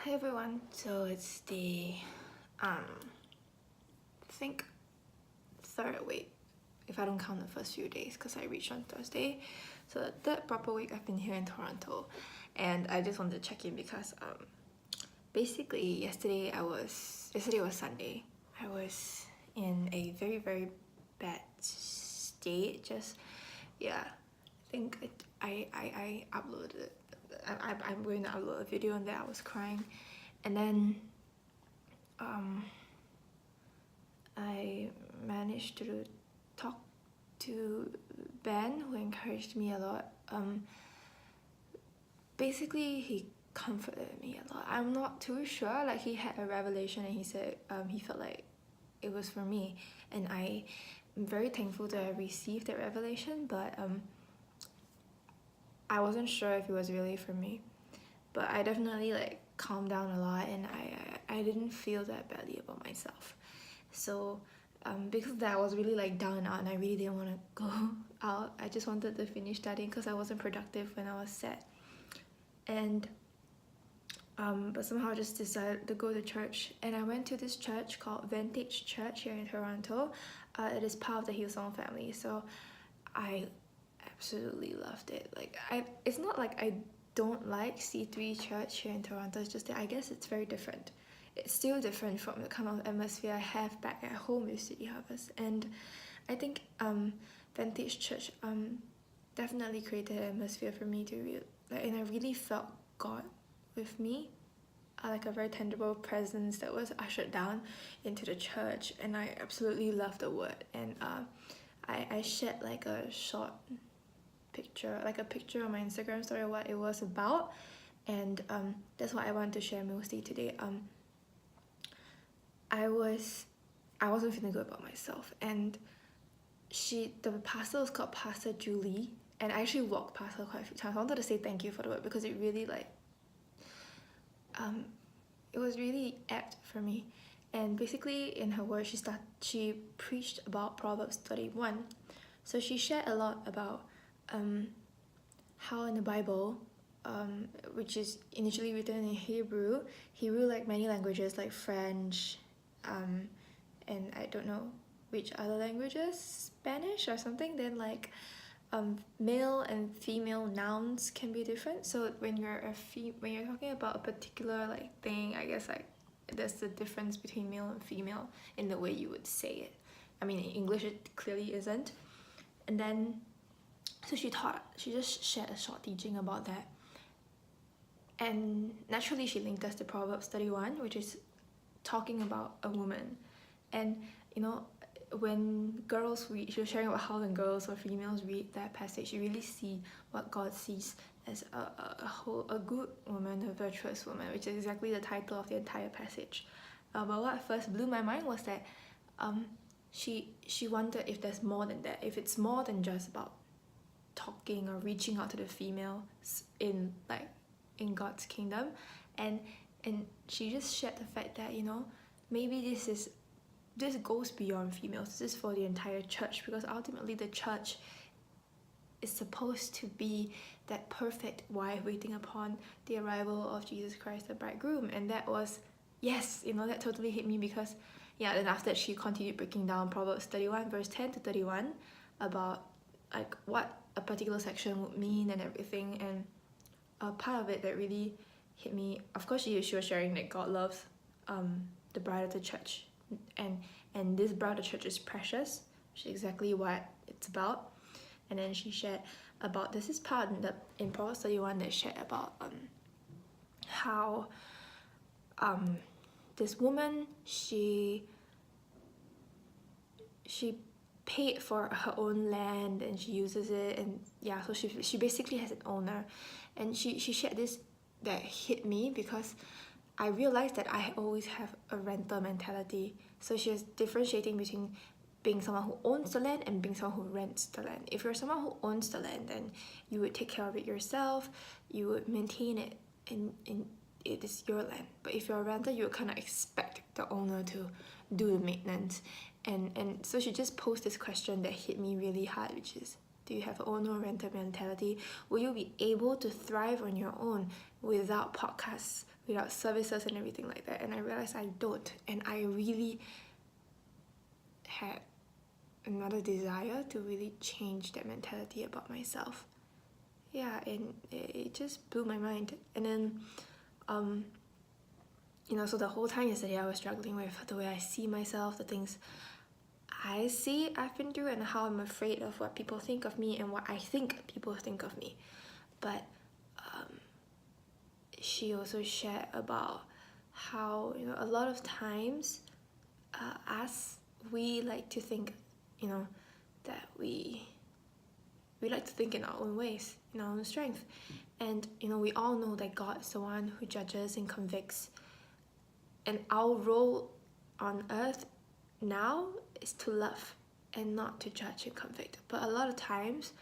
Hi everyone. So it's the I think third week, if I don't count the first few days, because I reached on Thursday. So the third proper week I've been here in Toronto, and I just wanted to check in because basically yesterday was Sunday. I was in a very bad state. Just yeah, I think I uploaded. I'm going to upload a video on that. I was crying, and then I managed to talk to Ben, who encouraged me a lot. Basically, he comforted me a lot. I'm not too sure. Like, he had a revelation, and he said he felt like it was for me, and I'm very thankful to have received that revelation. But I wasn't sure if it was really for me. But I definitely like calmed down a lot, and I didn't feel that badly about myself. So because of that, I was really like down and out, and I really didn't want to go out. I just wanted to finish studying because I wasn't productive when I was sad. And but somehow I just decided to go to church, and I went to this church called Vantage Church here in Toronto. It is part of the Hillsong family, so I absolutely loved it. Like, it's not like I don't like C3 Church here in Toronto. It's just that I guess it's very different. It's still different from the kind of atmosphere I have back at home with City Harvest. And I think Vantage Church definitely created an atmosphere for me to and I really felt God with me. Like a very tangible presence that was ushered down into the church, and I absolutely loved the word. And I shared like a short picture, like a picture on my Instagram story of what it was about, and that's what I want to share mostly today. I wasn't feeling good about myself, and the pastor was called Pastor Julie, and I actually walked past her quite a few times. I wanted to say thank you for the word because it really it was really apt for me. And basically in her words, she preached about Proverbs 31. So she shared a lot about how in the Bible, which is initially written in Hebrew, like many languages like French, and I don't know which other languages, Spanish or something, then like male and female nouns can be different. So when you're when you're talking about a particular like thing, I guess like there's the difference between male and female in the way you would say it. I mean, in English it clearly isn't. And then so she just shared a short teaching about that. And naturally she linked us to Proverbs 31, which is talking about a woman. And you know, when girls read, she was sharing about how when girls or females read that passage, you really see what God sees as a good woman, a virtuous woman, which is exactly the title of the entire passage. But what first blew my mind was that she wondered if there's more than that, if it's more than just about talking or reaching out to the females in God's kingdom. And she just shared the fact that, you know, maybe this goes beyond females. This is for the entire church, because ultimately the church is supposed to be that perfect wife waiting upon the arrival of Jesus Christ, the bridegroom. And that was, yes, you know, that totally hit me, because yeah, then after that she continued breaking down Proverbs 31 verse 10 to 31 about like what a particular section would mean and everything. And a part of it that really hit me, of course she was sharing that God loves the bride of the church, and this bride of the church is precious, which is exactly what it's about. And then she shared about this part in Proverbs 31 that shared about how this woman, she paid for her own land and she uses it, and yeah, so she basically has an owner. And she shared this that hit me, because I realized that I always have a renter mentality. So she was differentiating between being someone who owns the land and being someone who rents the land. If you're someone who owns the land, then you would take care of it yourself, you would maintain it, and it is your land. But if you're a renter, you would kind of expect the owner to do the maintenance. And so she just posed this question that hit me really hard, which is, Do you have an owner-oriented mentality? Will you be able to thrive on your own without podcasts, without services and everything like that? And I realized I don't. And I really had another desire to really change that mentality about myself. Yeah, and it just blew my mind. And then, so the whole time yesterday I was struggling with the way I see myself, the things I see I've been through, and how I'm afraid of what people think of me and what I think people think of me. But she also shared about how, a lot of times we like to think, that we like to think in our own ways, in our own strength. And, we all know that God is the one who judges and convicts. And our role on earth now is to love and not to judge and convict. But a lot of times,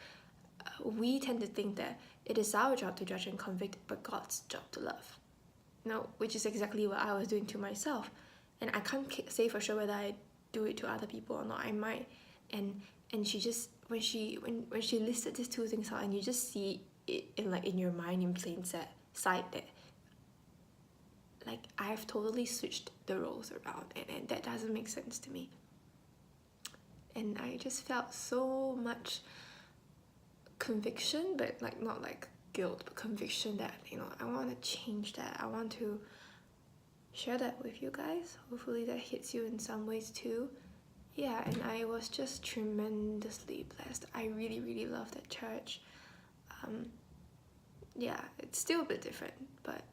we tend to think that it is our job to judge and convict, but God's job to love. Which is exactly what I was doing to myself. And I can't say for sure whether I do it to other people or not. I might. And she just, when she listed these two things out, and you just see it in your mind in plain sight that I've totally switched the roles around, and that doesn't make sense to me. And I just felt so much conviction, but not guilt, but conviction that I want to change that. I want to share that with you guys. Hopefully that hits you in some ways too. Yeah, and I was just tremendously blessed. I really, really love that church. Yeah, it's still a bit different, but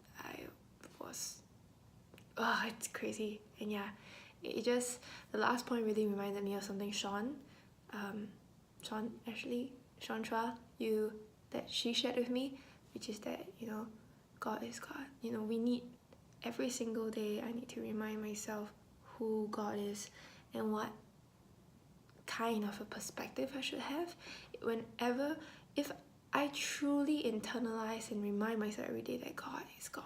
it's crazy. And yeah, the last point really reminded me of something Sean Chua, that she shared with me, which is that, God is God. We need, every single day, I need to remind myself who God is and what kind of a perspective I should have. If I truly internalize and remind myself every day that God is God,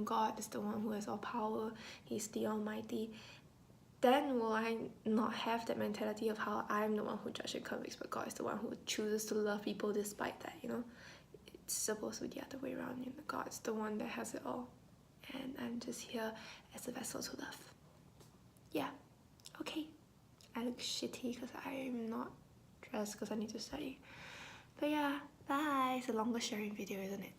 God is the one who has all power, He's the Almighty, then will I not have that mentality of how I'm the one who judges and convicts, but God is the one who chooses to love people despite that, It's supposed to be the other way around. God's the one that has it all, and I'm just here as a vessel to love. Yeah, okay. I look shitty because I'm not dressed because I need to study. But yeah, bye. It's a longer sharing video, isn't it?